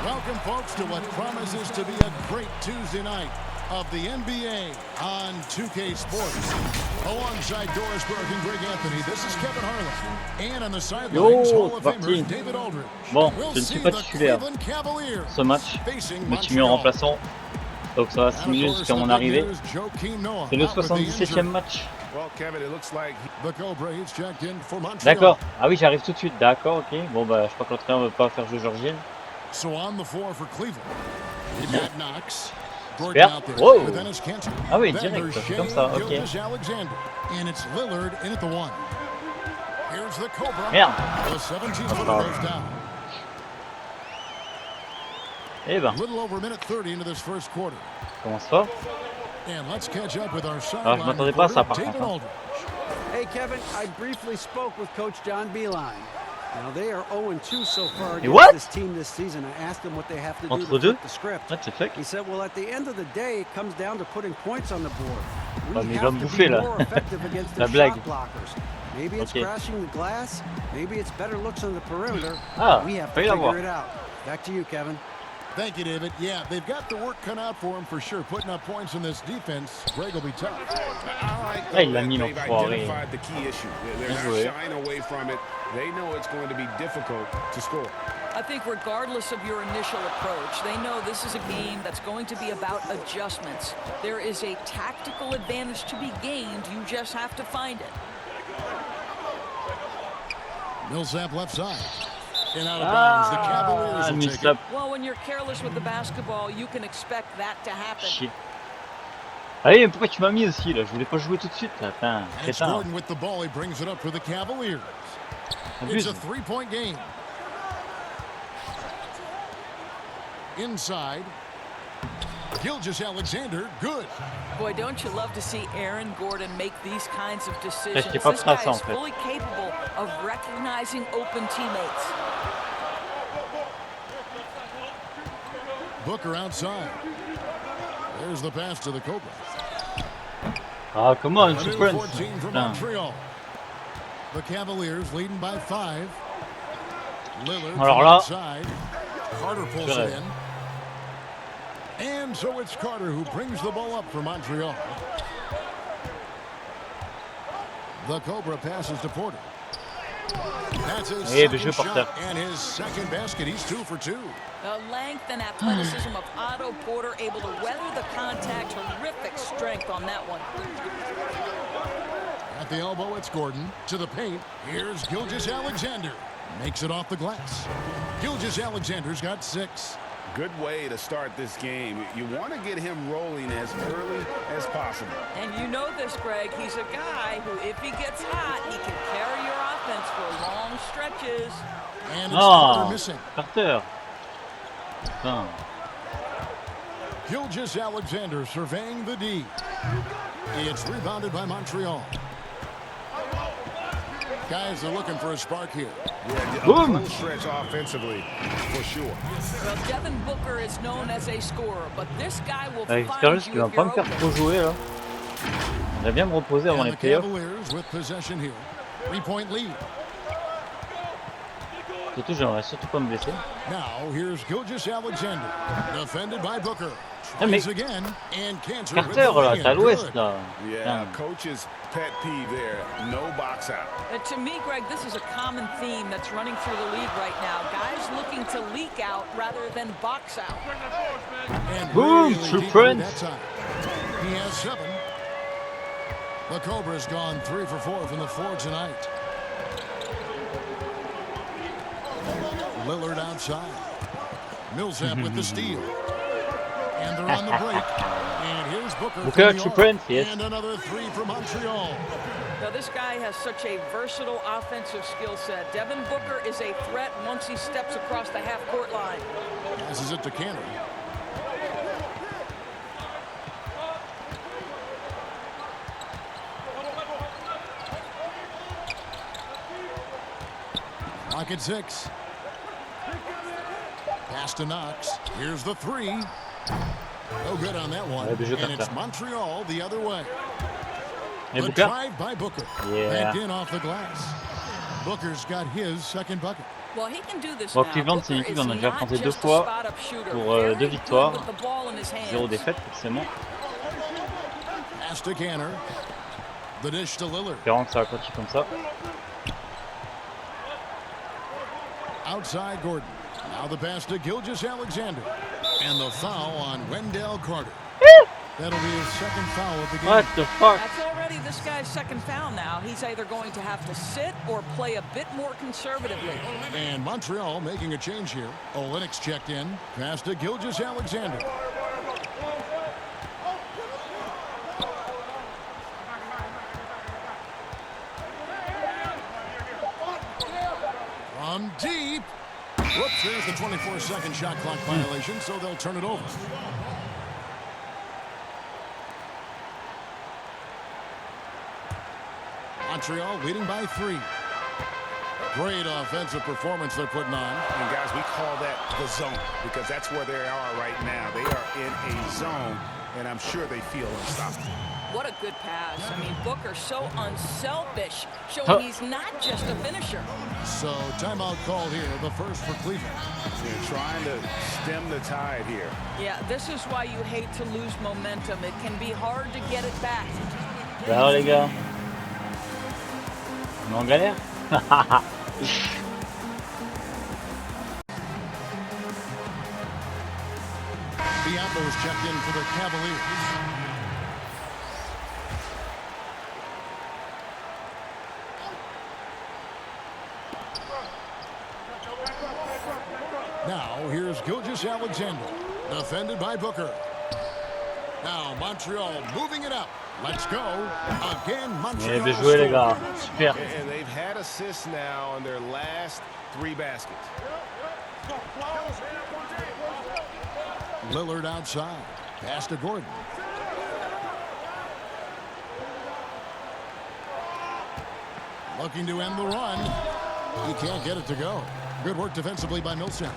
Welcome, folks, to what promises to be a great Tuesday night of the NBA on 2K Sports. Alongside Doris Burke and Greg Anthony, this is Kevin Harlan. And on the sidelines, Hall of Famer David Aldridge. Bon, je ne suis pas titulaire ce match, mais je suis mis en remplaçant. Donc ça va 6 minutes jusqu'à mon arrivée. C'est le 77e match. D'accord. Ah oui, j'arrive tout de suite. D'accord, ok. Bon bah je crois que l'entraîneur ne veut pas faire jouer Georgienne. Super. Wow. Ah oui, direct, c'est comme ça, ok. Merde. Eh ben. Commence fort. Alors je m'attendais pas à ça par contre. Hein. Hey Kevin, I briefly spoke with Coach John Beilein. Now they are 0-2 so far against this team this season. I asked him what they have to do to flip the script. He said, well, at the end of the day, it comes down to putting points on the board. We have to be more effective against their shot blockers. Maybe it's crashing the glass. Maybe it's better looks on the perimeter. We have to figure it out. Back to you, Kevin. Thank you, David. Yeah, they've got the work cut out for him for sure. Putting up points in this defense, Greg will be tough. Il l'a mis l'enfoiré. They're shying away from it. They know it's going to be difficult to score. I think regardless of your initial approach, they know this is a game that's going to be about adjustments. There is a tactical advantage to be gained. You just have to find it. Millsap left side. And out of bounds, the Cavaliers will take it. Well, when you're careless with the basketball, you can expect that to happen. Shit. Allez, mais pourquoi tu m'as mis aussi là? Je voulais pas jouer tout de suite là. Putain, crétin. Gordon with the ball, he brings it up for the Cavaliers. It's a three-point game. Inside. Gilgeous-Alexander, good. Boy, don't you love to see Aaron Gordon make these kinds of decisions? This guy is fully capable of recognizing open teammates. Booker outside. There's the pass to the Cobra. Ah, come on, it's a prince. 14 from Montreal. The Cavaliers leading by 5. Lillard outside. Carter pulls it in. And so it's Carter who brings the ball up for Montreal. The Cobra passes to Porter. That's his second shot and his second basket. He's 2 for 2. The length and athleticism of Otto Porter able to weather the contact. Terrific strength on that one. At the elbow, it's Gordon. To the paint. Here's Gilgeous-Alexander. Makes it off the glass. Gilgeous-Alexander's got 6. Good way to start this game. You want to get him rolling as early as possible. And you know this, Greg. He's a guy who, if he gets hot, he can carry your offense for long stretches. And it's Carter missing. Carter. Gilgeous-Alexander surveying the D. It's rebounded by Montreal. Guys are looking for a spark here. Yeah, a stretch offensively, for sure. Well, Devin Booker is known as a scorer, but this guy will find you if you're open. Va pas me faire trop jouer là. J'aimerais bien me reposer avant les playoffs. With possession here. 3-point lead. Surtout, j'aimerais surtout pas me blesser. Now here's Gilgeous-Alexander, defended by Booker. Ah, mais Carter là, t'as l'ouest là. Yeah, coach's pet peeve there. No box out. To me, Greg, this is a common theme that's running through the league right now. Guys looking to leak out rather than box out. And boom, really true friends. He has 7. The Cobra's gone 3 for 4 from the floor tonight. Lillard outside. Millsap with the steal. And they're on the break. And here's Booker true prince, yes. And another 3 for Montreal. Now this guy has such a versatile offensive skill set. Devin Booker is a threat once he steps across the half-court line. Passes it to Cannon. Clock at 6. Pass to Knox. Here's the 3. No good on that one. And it's Montreal the other way. The drive by Booker. Banked in off the glass. Booker's got his second bucket. Bon, Cleveland, c'est une équipe qu'on a déjà affronté 2 fois pour 2 victoires, 0 défaite forcément. Espérons que ça va continuer comme ça. Outside Gordon. Now the pass to Gilgeous-Alexander. And the foul on Wendell Carter. That'll be his second foul of the game. What the fuck? That's already this guy's second foul now. He's either going to have to sit or play a bit more conservatively. And Montreal making a change here. Olenek's checked in. Pass to Gilgeous-Alexander. From deep. Whoops, there's the 24-second shot clock violation, so they'll turn it over. Montreal leading by 3. Great offensive performance they're putting on. And guys, we call that the zone because that's where they are right now. They are in a zone, and I'm sure they feel unstoppable. What a good pass. I mean, Booker so unselfish, showing he's not just a finisher. So, timeout called here, the first for Cleveland. They're trying to stem the tide here. Yeah, this is why you hate to lose momentum. It can be hard to get it back. Alors les gars, on est en galère. Biombo's checked in for the Cavaliers. Now, here's Gilgeous-Alexander, defended by Booker. Now, Montreal moving it up. Let's go. Again, Montreal. Bien joué, les gars. Super. And they've had assists now on their last 3 baskets. Lillard outside. Pass to Gordon. Looking to end the run. He can't get it to go. Good work defensively by Millsap.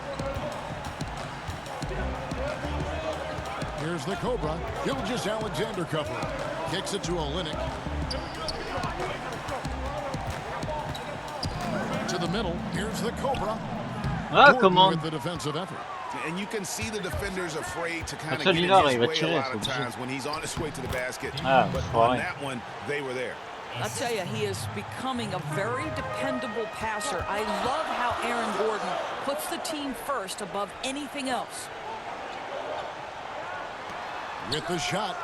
Here's the Cobra. Gilgeous-Alexander cover. Kicks it to Olynyk. To the middle. Here's the Cobra. Come on. With the defensive effort. And you can see the defenders afraid to kind of get in his way a lot of times when he's on his way to the basket. But on that one, they were there. I'll tell you, he is becoming a very dependable passer. I love how Aaron Gordon puts the team first above anything else. With the shot.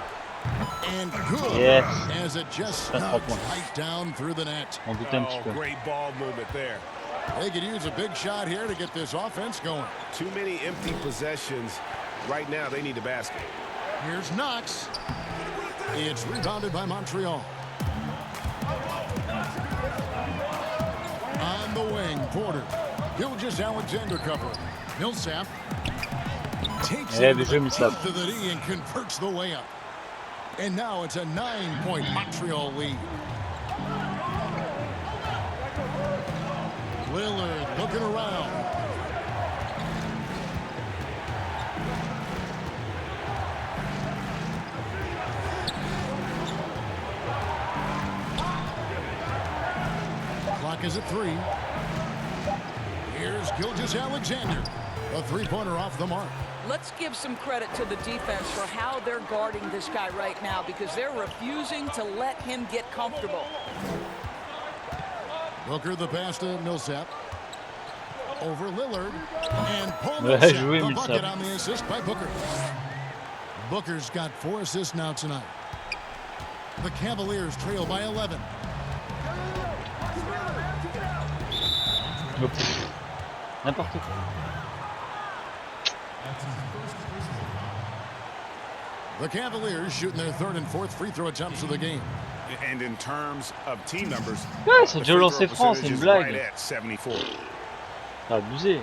And good. Yes. As it just snuck right down through the net. On doute un petit peu. Great ball movement there. They could use a big shot here to get this offense going. Too many empty possessions. Right now, they need a basket. Here's Knox. It's rebounded by Montreal. On the wing, Porter. Gilgeous-Alexander cover. Millsap takes it to the knee and converts the way up. And now it's a 9-point Montreal lead. Lillard looking around. Clock is at 3. Here's Gilgeous-Alexander. A 3-pointer off the mark. Let's give some credit to the defense for how they're guarding this guy right now because they're refusing to let him get comfortable. Booker the pass to Millsap. Over Lillard. And Paul Millsap, the bucket on the assist by Booker. Booker's got 4 assists now tonight. The Cavaliers trail by 11. N'importe quoi. The Cavaliers shooting their 3rd and 4th free throw attempts of the game. And in terms of team numbers, ouais, c'est déjà lancé franc, c'est une blague. Right at 74. T'as abusé.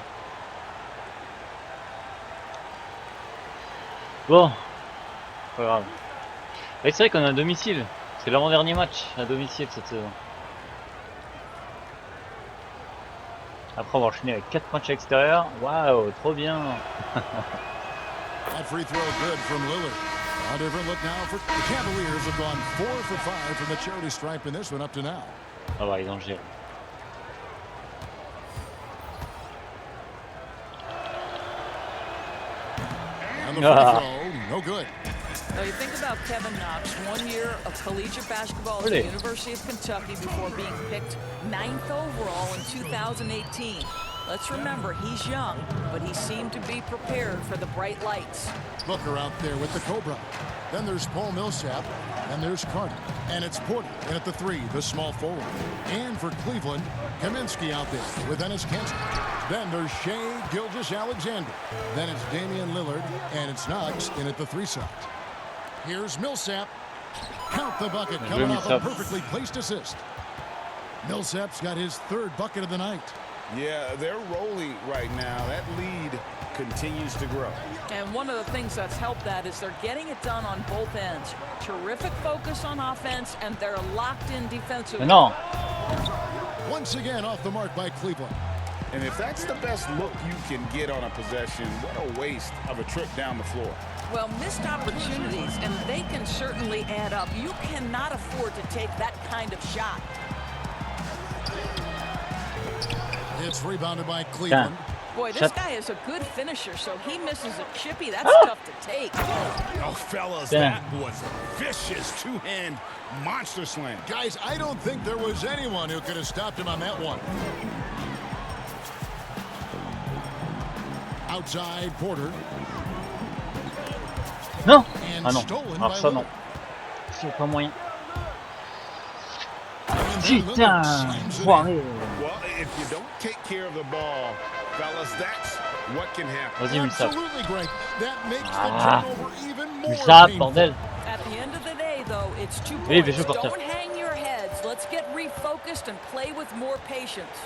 Bon, pas grave. Et c'est vrai qu'on a un domicile. C'est l'avant-dernier match à domicile cette saison. Après avoir enchaîné avec 4 matchs à l'extérieur, waouh, trop bien. That free throw good from Lillard. A different look now for the Cavaliers have gone 4 for 5 from the charity stripe in this one up to now. Ah bah ils ont géré. And the free throw, no good. So you think about Kevin Knox, 1 year of collegiate basketball at the University of Kentucky before being picked 9th overall in 2018. Let's remember, he's young, but he seemed to be prepared for the bright lights. Booker out there with the Cobra. Then there's Paul Millsap, and there's Carter. And it's Porter in at the 3, the small forward. And for Cleveland, Kaminsky out there with Enes Kanter. Then there's Shai Gilgeous-Alexander. Then it's Damian Lillard, and it's Knox in at the 3 side. Here's Millsap. Count the bucket coming off a perfectly placed assist. Millsap's got his 3rd bucket of the night. Yeah, they're rolling right now. That lead continues to grow. And one of the things that's helped that is they're getting it done on both ends. Terrific focus on offense, and they're locked in defensively. No. Once again off the mark by Cleveland. And if that's the best look you can get on a possession, what a waste of a trip down the floor. Well, missed opportunities, and they can certainly add up. You cannot afford to take that kind of shot. It's rebounded by Cleveland. Boy, this guy is a good finisher, so he misses a chippy. That's tough to take. Oh, fellas, that was vicious two-hand monster slam. Guys, I don't think there was anyone who could have stopped him on that one. Outside, Porter. Non. And Ah non. stolen Alors by ça non. Lillard. C'est pas moyen. And then Putain, Lillard slams it in. foiré. Well, if you don't take care of the ball, fellas, that's what can happen. Vas-y, Millsap. Absolutely, Greg. That makes the Ah. turnover even more Millsap, painful. bordel. At the end of the day, though, it's 2 Oui, points. bien joué, Porter. Don't hang your heads. Let's get refocused and play with more patience.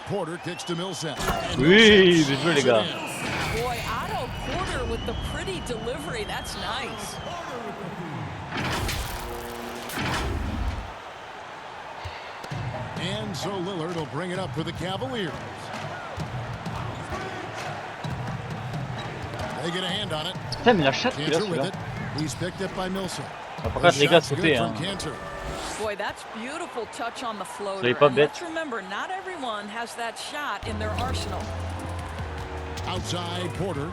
Porter kicks to Millsap. And Oui, Millsap bien joué, les slams gars. it in. Boy, Otto Porter with the pretty delivery. That's nice. And so Lillard will bring it up for the Cavaliers. They get a hand on it. Putain, mais la chatte qu'il a Kanter with celui-là. it. He's picked up by Millsap. Par contre, les gars, Shot's sautez. good Hein. from Kanter. Boy, that's beautiful touch on the floater. Soyez pas And let's bêtes. remember, not everyone has that shot in their arsenal. Outside, Porter.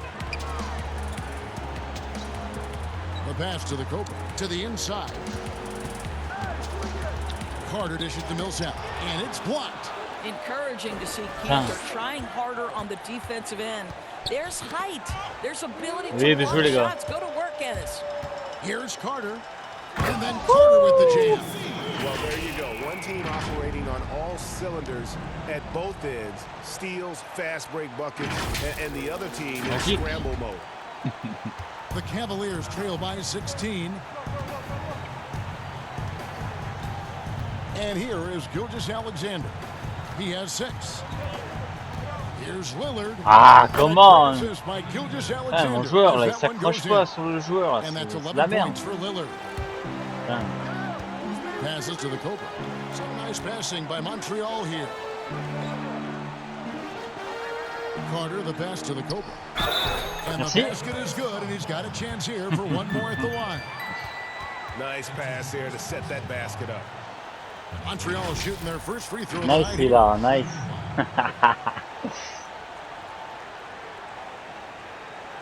The pass to the Cobra. To the inside. Carter dishes to Millsap. And it's blocked. Encouraging to see Kanter trying harder on the defensive end. There's height. There's ability to Oui, bien joué, block les gars. shots. Go to work, Ennis. Here's Carter. And then Carter with the jam. Well, there you go. One team operating on all cylinders at both ends. Steals, fast break buckets, and the other team in scramble mode. The Cavaliers trail by 16. And here is Gilgeous-Alexander. He has 6. Here's Lillard. Ah, come on. Assist by Ah, Gilgeous-Alexander mon joueur, là, as il that one goes s'accroche pas in. sur le joueur. And that's C'est 11 la merde. points for Lillard. Putain. Passes to the Cobra. Some nice passing by Montreal here. Carter, the pass to the Cobra. And Merci. the basket is good, and he's got a chance here for one more at the line. Nice pass there to set that basket up. Montreal shooting their first free throw. Nice, Lillard, nice.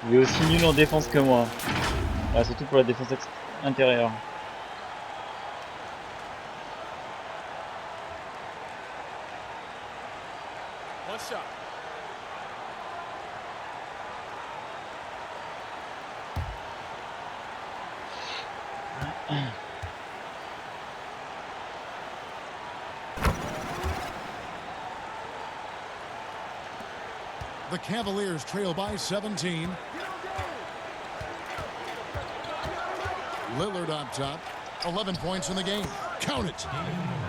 Il est aussi nul en défense que moi. Ah, surtout pour la défense intérieure. One shot. The Cavaliers trail by 17. Lillard on top. 11 points in the game. Count it.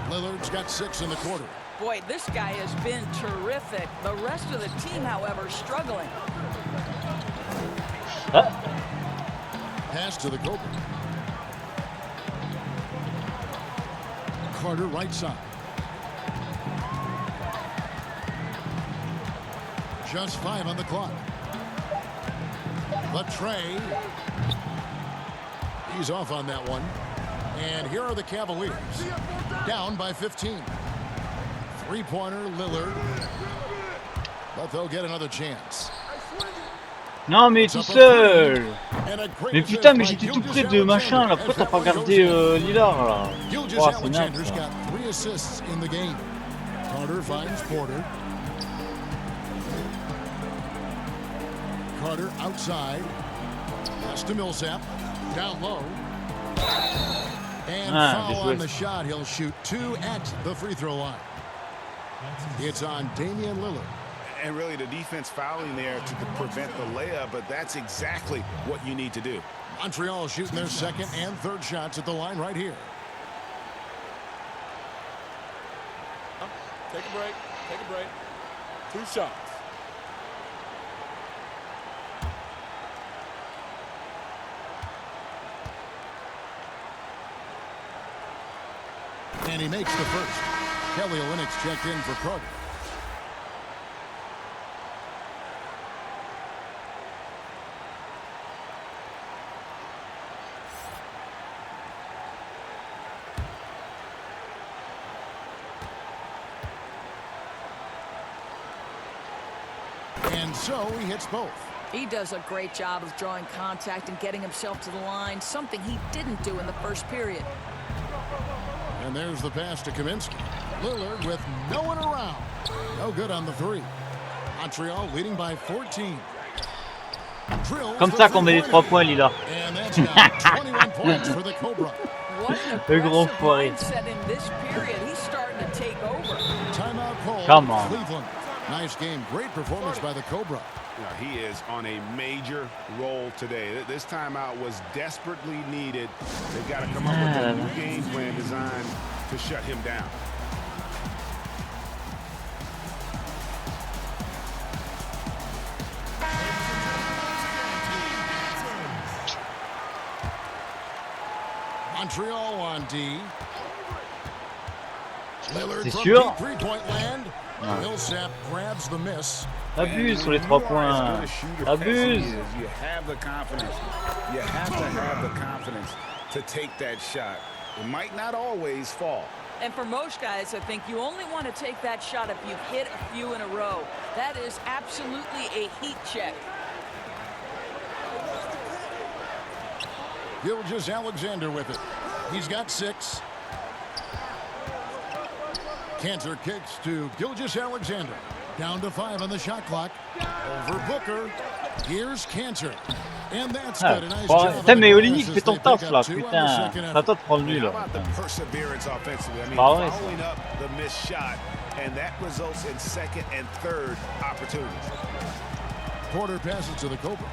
Lillard's got 6 in the quarter. Boy, this guy has been terrific. The rest of the team, however, struggling. Pass to the Cobra. Carter right side. Just 5 on the clock. The tray. He's off on that one. And here are the Cavaliers. Down by 15. Three-pointer, Lillard. But they'll get another chance. Non mais tout seul. Mais putain, mais j'étais tout près de machin là. Pourquoi t'as pas gardé Lillard là? Oh, c'est naze ça. Carter outside. Pass to Millsap. Down low. And foul on the shot. He'll shoot 2 at the free throw line. It's on Damian Lillard. And really the defense fouling there to prevent the layup, but that's exactly what you need to do. Montreal shooting their second and third shots at the line right here. Take a break. Take a break. 2 shots. And he makes the first. Kelly Olynyk checked in for Carter. And so he hits both. He does a great job of drawing contact and getting himself to the line, something he didn't do in the first period. And there's the pass to Kaminsky. Lillard with no one around. No good on the 3. Montreal leading by 14. Comme ça qu'on met les 3 points, Lila. And that's now 21 points for the Cobra. What an Le gros aggressive foiré. mindset in this period. He's starting to take over. Timeout call. Come on. Cleveland. Nice game. Great performance by the Cobra. He is on a major role today. This timeout was desperately needed. They've got to come up with a new game plan designed to shut him down. Montreal on D. Lillard from sûr? deep three-point land. Millsap grabs the miss. Abuse sur les 3 points. Abuse. You have the confidence. You have to have the confidence to take that shot. It might not always fall. And for most guys, I think you only want to take that shot if you've hit a few in a row. That is absolutely a heat check. Gilgeous-Alexander with it. He's got 6. Cantor kicks to Gilgeous-Alexander. Down to 5 on the shot clock. Over Booker. Here's Cantor. And that's good. A nice job. Putain, mais Olynyk, fais ton taf là, putain. C'est à toi de prendre lui là. Perseverance offensively. I mean, Bah ouais, following up the missed shot, and that results in second and third opportunities. Porter passes to the Cobra.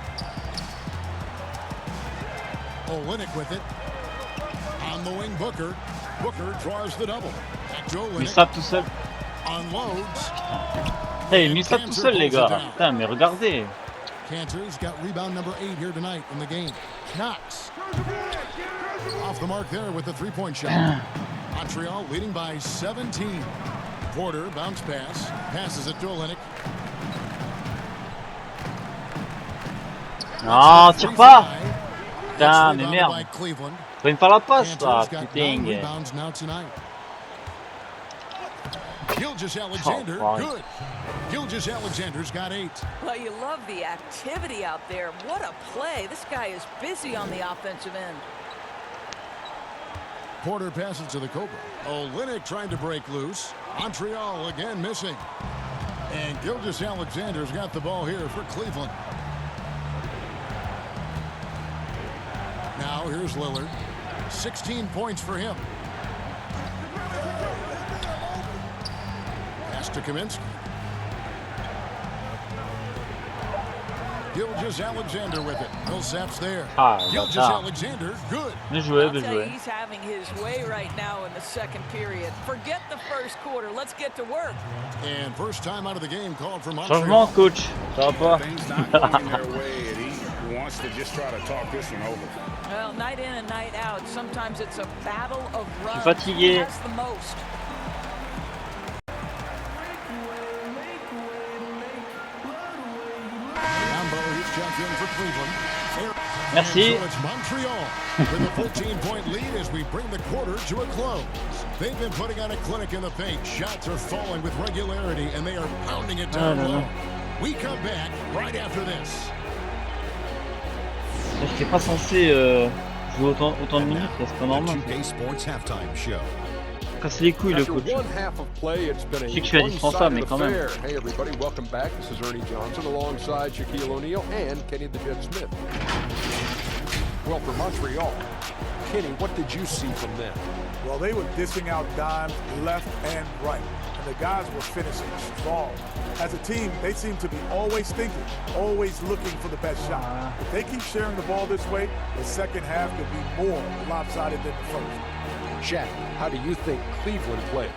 Olynyk with it. On the wing, Booker. Booker draws the double. Millsap tout seul. Unloads. Hey, Millsap tout seul, les gars. Putain, mais regardez. Cantor's got rebound number 8 here tonight in the game. Knox. Off the mark there with the three-point shot. Montreal leading by 17. Porter, bounce pass. Passes it to Olynyk. Non, tire pas. Putain, mais merde. Faut me faire la passe là, putain. Gilgeous-Alexander, good. Gilgeous-Alexander's got 8. Well, you love the activity out there. What a play. This guy is busy on the offensive end. Porter passes to the Cobra. Olynyk trying to break loose. Montreal again missing. And Gilgeous-Alexander's got the ball here for Cleveland. Now here's Lillard. 16 points for him. Pass to Kaminsky. Gilgeous-Alexander with it. Millsap's there. Gilgeous-Alexander, good. Bien joué, bien I'll tell joué. you, he's having his way right now in the second period. Forget the first quarter. Let's get to work. And first time out of the game called for Montreal. Changement, coach. Ça va pas. Things not going their way, and he wants to just try to talk this one over. Well, night in and night out, sometimes it's a battle of runs. Fatigué. Who has the most? Merci. So it's Montreal with a 14-point lead as we bring the quarter to a close. They've been putting on a clinic in the paint. Shots are falling with regularity, and they are pounding it down low. We come back right after this. T'es pas censé jouer autant de minutes, c'est pas normal. Casser les couilles le coach. Je sais que je suis indispensable, mais quand même. Hey everybody, welcome back. This is Ernie Johnson alongside Shaquille O'Neal and Kenny the Jet Smith. Well, for Montreal, Kenny, what did you see from them? Well, they were dishing out dimes left and right, and the guys were finishing strong. As a team, they seem to be always thinking, always looking for the best shot. If they keep sharing the ball this way, the second half could be more lopsided than the first. Shaq, how do you think Cleveland played?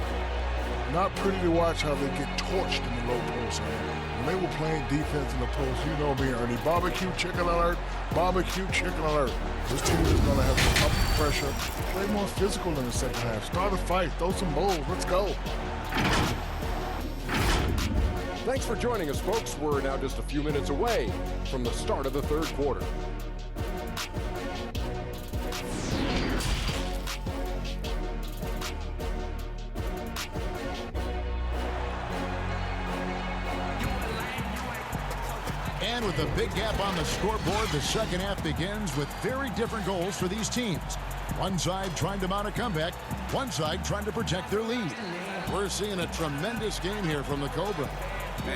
Not pretty to watch how they get torched in the low post. When they were playing defense in the post, you know me, Ernie. Barbecue chicken alert, barbecue chicken alert. This team is going to have to up the pressure, play more physical in the second half. Start a fight, throw some balls, let's go. Thanks for joining us, folks. We're now just a few minutes away from the start of the third quarter. And with a big gap on the scoreboard, the second half begins with very different goals for these teams. One side trying to mount a comeback, one side trying to protect their lead. We're seeing a tremendous game here from the Cobra.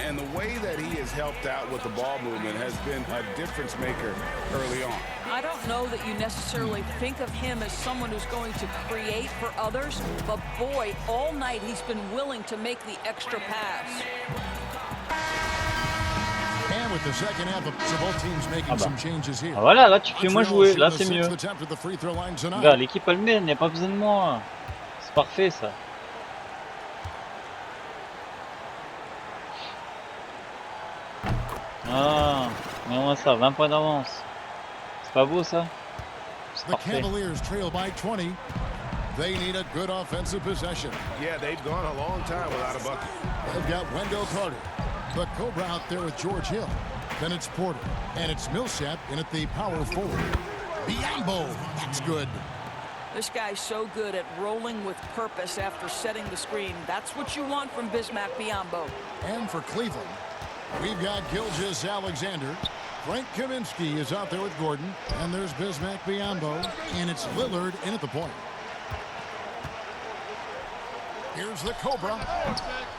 And the way that he has helped out with the ball movement has been a difference maker early on. I don't know that you necessarily think of him as someone who's going to create for others, but boy, all night he's been willing to make the extra pass. And with the second half of both teams making some changes here. Ah voilà, là tu fais moi jouer, là c'est mieux. Regarde, l'équipe elle mène, il n'y a pas besoin de moi. C'est parfait ça. Ah, mais on a ça, 20 points d'avance. C'est pas beau ça? C'est The parfait. Cavaliers trail by 20. They need a good offensive possession. Yeah, they've gone a long time without a bucket. They've got Wendell Carter. The Cobra out there with George Hill. Then it's Porter. And it's Millsap in at the power forward. Biombo. That's good. This guy's so good at rolling with purpose after setting the screen. That's what you want from Bismack Biyombo. And for Cleveland, we've got Gilgeous-Alexander. Frank Kaminsky is out there with Gordon. And there's Bismack Biyombo. And it's Lillard in at the point. Here's the Cobra.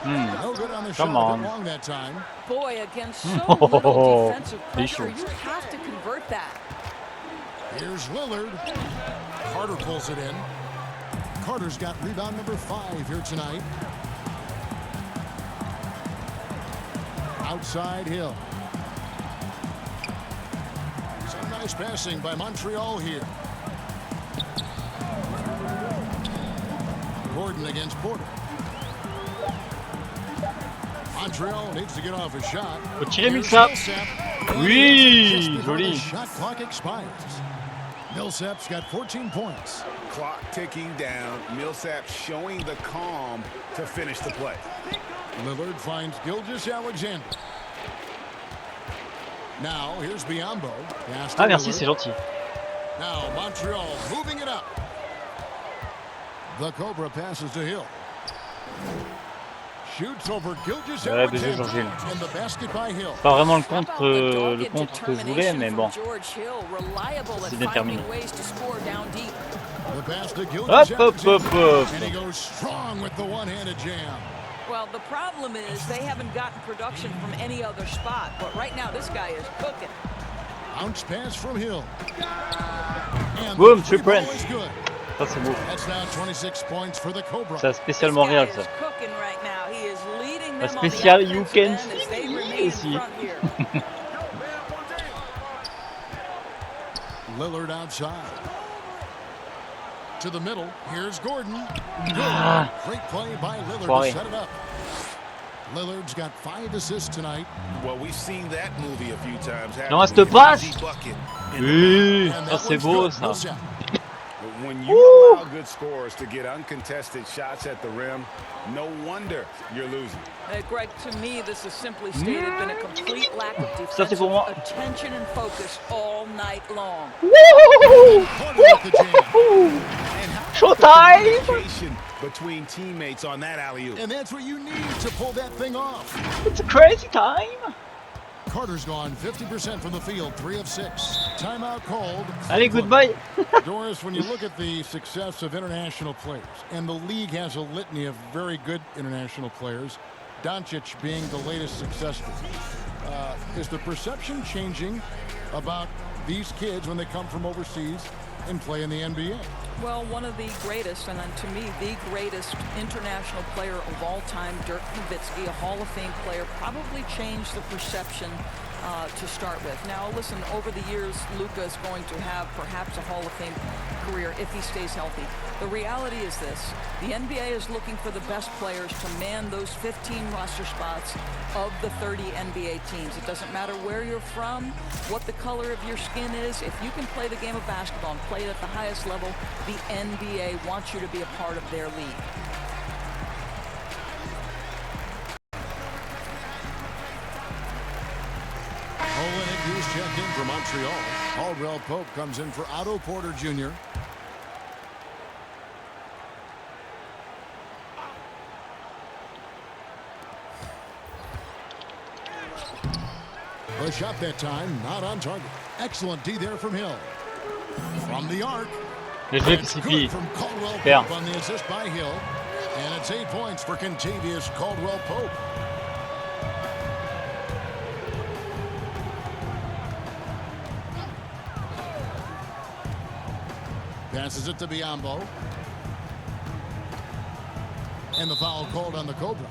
No good on the shot. Long that time. Boy, against so little defensive pressure, you have to convert that. Here's Lillard. Carter pulls it in. Carter's got rebound number 5 here tonight. Outside Hill. Some nice passing by Montreal here. Gordon against Porter. Montreal needs to get off a shot. Faut tirer Millsap. Oui, joli. Shot clock expires. Millsap's got 14 points. Clock ticking down. Millsap showing the calm to finish the play. Lillard finds Gilgeous-Alexander. Now here's Biyombo. Ah merci, c'est gentil. Now Montreal moving it up. The Cobra passes to Hill. Shoots over Gilgeous-Alexander in the basket by Hill. Pas vraiment le contre que je voulais, mais bon. C'est bien terminé. Hop, hop, hop, hop. And he goes strong with the one-handed jam. Well, the problem is they haven't gotten production from any other spot, but right now this guy is cooking. Bounce pass from Hill. Boom, 3 points. Ça c'est beau. C'est spécial Montréal ça. La spéciale You Can See aussi. Lillard outside. To the middle. Here's Gordon. Great play by Lillard to set it up. Lillard's got 5 assists tonight. Well, we've seen that movie a few times. Non, cette passe. Oui, c'est beau ça. When you allow good scores to get uncontested shots at the rim, no wonder you're losing. Greg, to me, this has simply stated been a complete lack of defensive attention and focus all night long. Showtime! Between teammates on that alley-oop. And that's what you need to pull that thing off. It's a crazy time. Carter's gone 50% from the field, 3 of 6. Timeout called. Allez, goodbye. Doris, when you look at the success of international players, and the league has a litany of very good international players, Doncic being the latest successful, is the perception changing about these kids when they come from overseas and play in the NBA? Well, one of the greatest, and to me, the greatest international player of all time, Dirk Nowitzki, a Hall of Fame player, probably changed the perception to start with. Now, listen, over the years, Luka is going to have perhaps a Hall of Fame career if he stays healthy. The reality is this. The NBA is looking for the best players to man those 15 roster spots of the 30 NBA teams. It doesn't matter where you're from, what the color of your skin is. If you can play the game of basketball and play it at the highest level, the NBA wants you to be a part of their league. Olynyk, who's checked in for Montreal. Caldwell Pope comes in for Otto Porter Jr. The shot that time, not on target. Excellent D there from Hill. From the arc. It's good from Caldwell Pope on the assist by Hill. And it's 8 points for Kentavious Caldwell Pope. Passes it to Biyombo. And the foul called on the Cobra.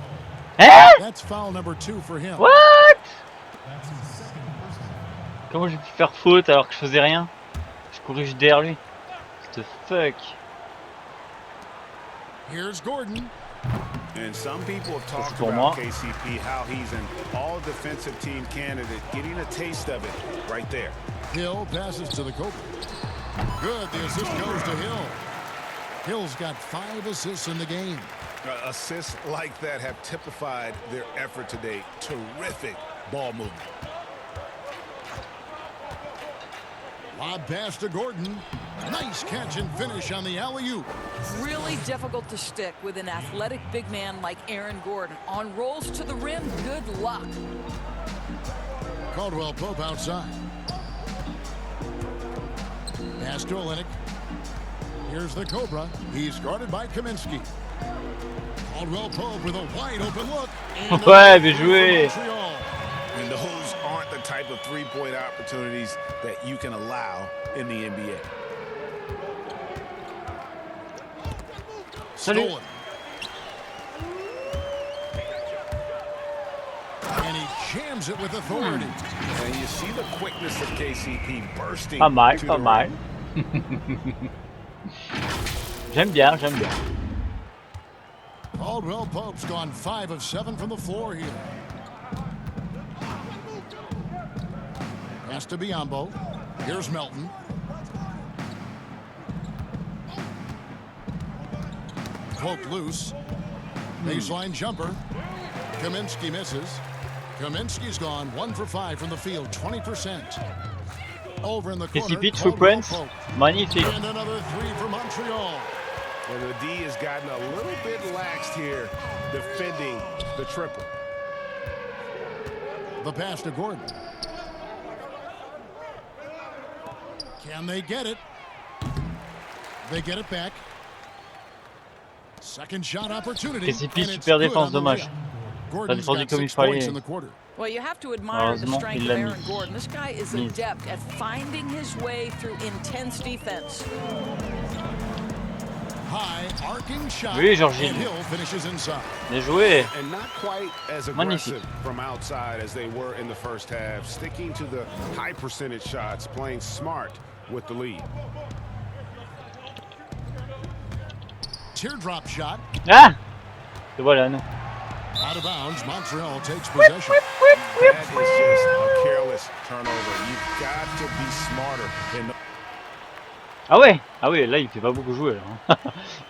That's foul number 2 for him. What? Comment j'ai pu faire faute alors que je faisais rien? Je courais juste derrière lui. What the fuck? Here's Gordon. And some people have talked about KCP, how he's an all-defensive team candidate, getting a taste of it right there. Hill passes to the Cobra. Good, the assist goes to Hill. Hill's got 5 assists in the game. Assists like that have typified their effort today. Terrific ball movement. Lob pass to Gordon. Nice catch and finish on the alley-oop. Really difficult to stick with an athletic big man like Aaron Gordon. On rolls to the rim, good luck. Caldwell Pope outside. Pass to Olynyk. Here's the Cobra. He's guarded by Kaminsky. Caldwell Pope with a wide open look. Ouais, bien joué. And those aren't the type of three-point opportunities that you can allow in the NBA. Stolen. And he jams it with authority. And you see the quickness of KCP bursting. Pas mal, pas mal. J'aime bien, j'aime bien. Caldwell Pope's gone 5 of 7 from the floor here. Pass to Biyombo. Here's Melton. Pope loose. Baseline jumper. Kaminsky misses. Kaminsky's gone 1 for 5 from the field, 20%. Over in the corner. KCP 2 points. Magnifique. And another 3 for Montreal. And the D has gotten a little bit laxed here defending the triple. The pass to Gordon. Can they get it? They get it back. Second shot opportunity. KCP, super défense, dommage. Pas défendu comme il fallait. Well, you have to admire the strength of Aaron Gordon. This guy is adept at finding his way through intense defense. High arcing shot. Oui, Georgie. Hill finishes inside. Bien joué. And not quite as aggressive from outside as they were in the first half, sticking to the high percentage shots, playing smart with the lead. Teardrop shot. Ah! Et voilà, non. Out of bounds, Montreal takes possession. That is just a careless turnover. You've got to be smarter in the... Ah ouais, ah ouais, là il fait pas beaucoup jouer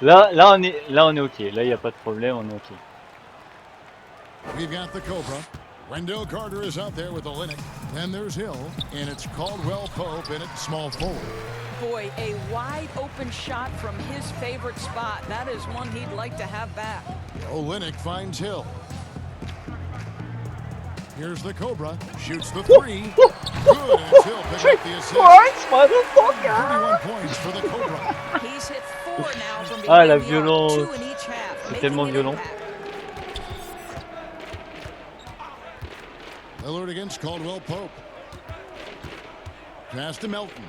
là. là on est ok. Là il y a pas de problème, on est ok. We've got the Cobra. Wendell Carter is out there with Olynyk. Then there's Hill, and it's Caldwell Pope in at small forward. Boy, a wide open shot from his favorite spot. That is one he'd like to have back. Olynyk finds Hill. Here's the Cobra. Shoots the three. Good as he'll pick up the assist. 31 points for the Cobra. He's hit 4 now from Ah, la behind the arc, violence. 2 in each half, C'est making tellement an violent. impact. Lillard against Caldwell Pope. Pass to Melton.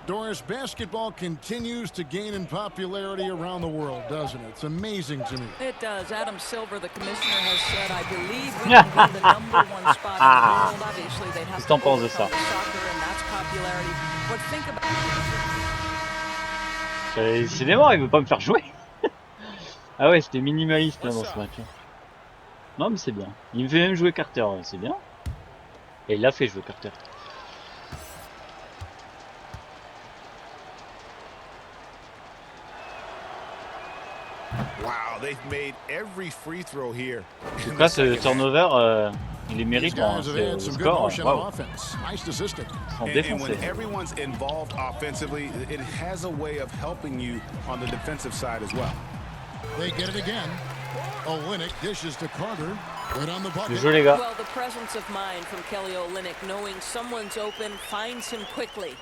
Doris, basketball continues to gain in popularity around the world, doesn't it? It's amazing to me. It does. Adam Silver, the commissioner, has said, I believe we can win the #1 spot in the world. Obviously, they'd have to overcome soccer, and that's popularity. But think about it. Décidément, il veut pas me faire jouer. Ah ouais, c'était minimaliste hein, dans ce match. Non, mais c'est bien. Il me fait même jouer Carter, c'est bien. Et il l'a fait jouer Carter. Wow, they've made every free throw here. En tout cas, ce turnover, il est méritant. C'est le score. Wow. Sans And when défoncer. everyone's involved offensively, it has a way of helping you on the defensive side as well. They get it again. Olynyk dishes to Carter. Good on the bucket. Bien joué, les gars. Well, the presence of mind from Kelly Olynyk, knowing someone's open, finds him quickly.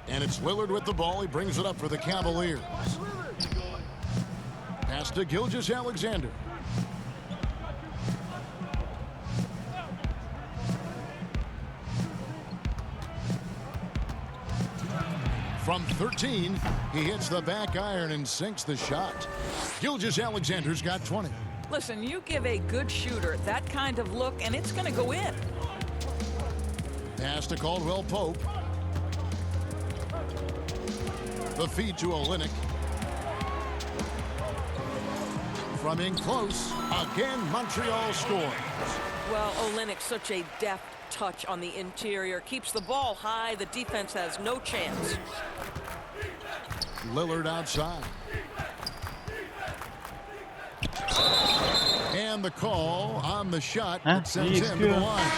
And it's Lillard with the ball. He brings it up for the Cavaliers. Pass to Gilgeous-Alexander. From 13, he hits the back iron and sinks the shot. Gilgeous-Alexander's got 20. Listen, you give a good shooter that kind of look, and it's going to go in. Pass to Caldwell Pope. The feed to Olynyk. From in close, again, Montreal scores. Well, Olynyk, such a deft touch on the interior. Keeps the ball high. The defense has no chance. Lillard outside. And the call on the shot that sends him to the line.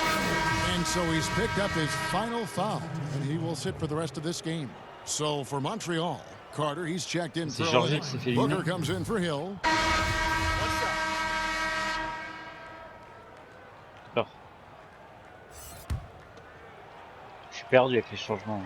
And so he's picked up his final foul, and he will sit for the rest of this game. So for Montreal, Carter, he's checked in for Olynyk. Booker comes in for Hill. Je suis perdu avec les changements.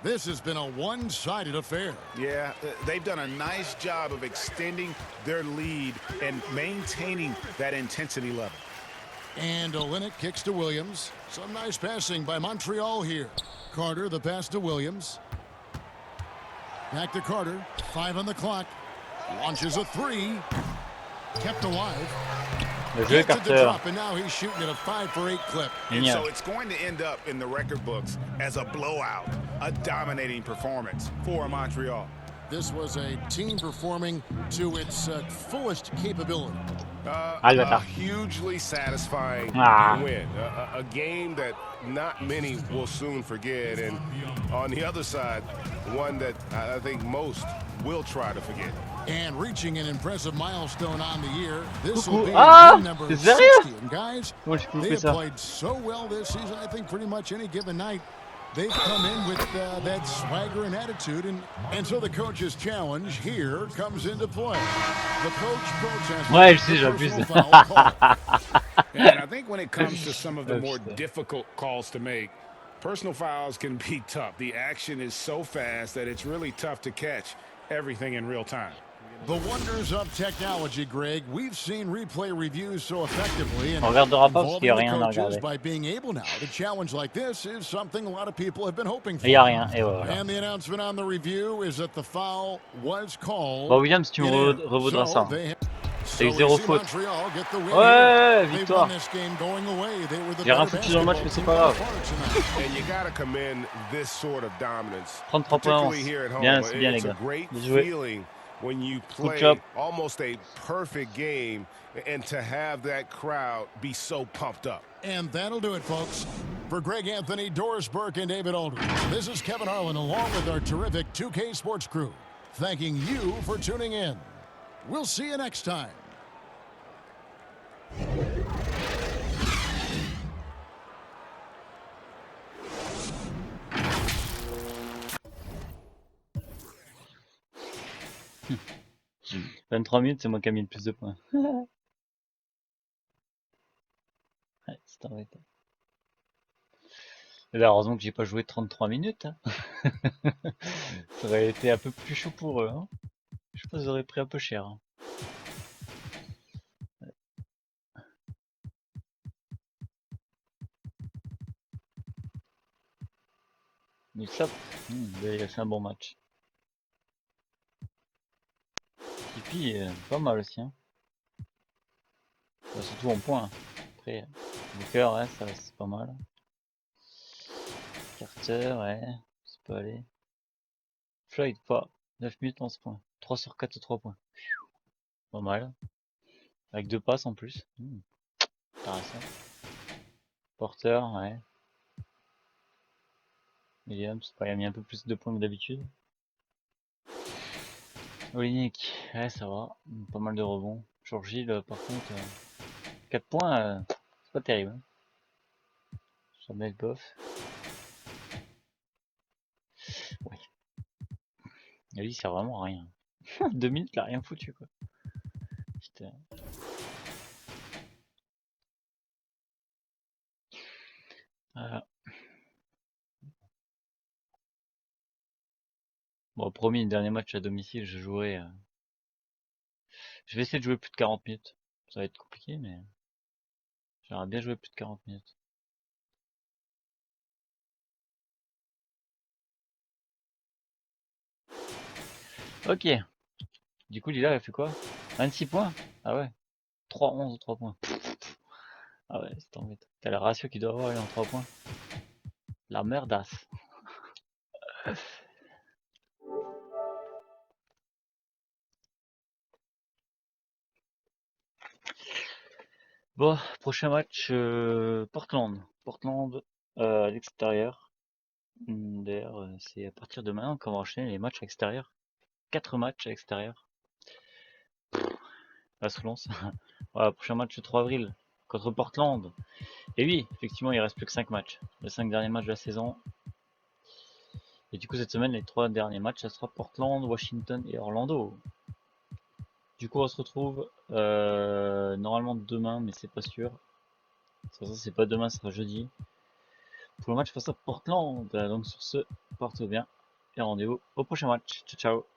This has been a one-sided affair. Yeah, they've done a nice job of extending their lead and maintaining that intensity level. And Olynyk kicks to Williams. Some nice passing by Montreal here. Carter, the pass to Williams. Back to Carter. 5 on the clock. Launches a three. Kept alive. Gets at the drop, and now he's shooting at a 5-for-8 clip. And so it's going to end up in the record books as a blowout, a dominating performance for Montreal. This was a team performing to its fullest capability. A hugely satisfying win. A game that not many will soon forget. And on the other side, one that I think most will try to forget. And reaching an impressive milestone on the year. This will be number 60. And guys, they have played so well this season, I think pretty much any given night, they've come in with that swagger and attitude, and so the coach's challenge here comes into play. The coach protests. Ouais, je sais, j'abuse. And I think when it comes to some of the more difficult calls to make, personal fouls can be tough. The action is so fast that it's really tough to catch everything in real time. The wonders of technology, Greg. We've seen replay reviews so effectively, and on regardera pas parce qu'il y a involving rien the à coaches regarder. by being able now to challenge like this is something a lot of people have been hoping for. Il y a rien, et voilà. And the announcement on the review is that the foul was called. Bah Williams, tu me revaudras ça. T'as eu 0 faute. Ouais, victoire. J'ai rien foutu dans le match, mais c'est pas grave. 33 points. Bien, c'est bien les gars. Bien joué. When you play almost a perfect game and to have that crowd be so pumped up. And that'll do it, folks. For Greg Anthony, Doris Burke, and David Aldridge, this is Kevin Harlan along with our terrific 2K Sports crew, thanking you for tuning in. We'll see you next time. 23 minutes, c'est moi qui ai mis le plus de points. Ouais, c'est embêtant. Et là, heureusement que j'ai pas joué 33 minutes. Hein. Ça aurait été un peu plus chaud pour eux. Hein. Je pense qu'ils auraient pris un peu cher. Hein. Mais ça, il a fait un bon match. Tipeee, pas mal aussi. Hein. Bah, surtout en points. Après, Booker, ouais, ça c'est pas mal. Carter, ouais, ça peut aller. Floyd, pas. 9 minutes, 11 points. 3 sur 4 3 points. Pas mal. Avec 2 passes en plus. Intéressant. Porter, ouais. Williams, il a mis un peu plus de points que d'habitude. Ligne, ouais, ça va. Pas mal de rebonds. Gilles, par contre, 4 points, c'est pas terrible. Hein. Jamais bof. Ouais. Et lui, il sert vraiment à rien. 2 minutes, il a rien foutu, quoi. Putain. Voilà. Bon, promis, le dernier match à domicile, je jouerai. Je vais essayer de jouer plus de 40 minutes. Ça va être compliqué, mais j'aimerais bien jouer plus de 40 minutes. Ok. Du coup, Lila, elle fait quoi? 26 points? Ah ouais. 3-11, 3 points. Ah ouais, c'est embêtant. T'as le ratio qu'il doit avoir, lui, en 3 points. La merdasse. Bon, prochain match, Portland. Portland à l'extérieur. D'ailleurs, c'est à partir de maintenant qu'on va enchaîner les matchs à l'extérieur. 4 matchs à l'extérieur. La se lance. Voilà, prochain match le 3 avril contre Portland. Et oui, effectivement, il reste plus que 5 matchs. Les 5 derniers matchs de la saison. Et du coup, cette semaine, les 3 derniers matchs, ça sera Portland, Washington et Orlando. Du coup, on se retrouve normalement demain, mais c'est pas sûr. De toute façon, c'est pas demain, ce sera jeudi. Pour le match face à Portland. Donc sur ce, porte bien et rendez-vous au prochain match. Ciao, ciao.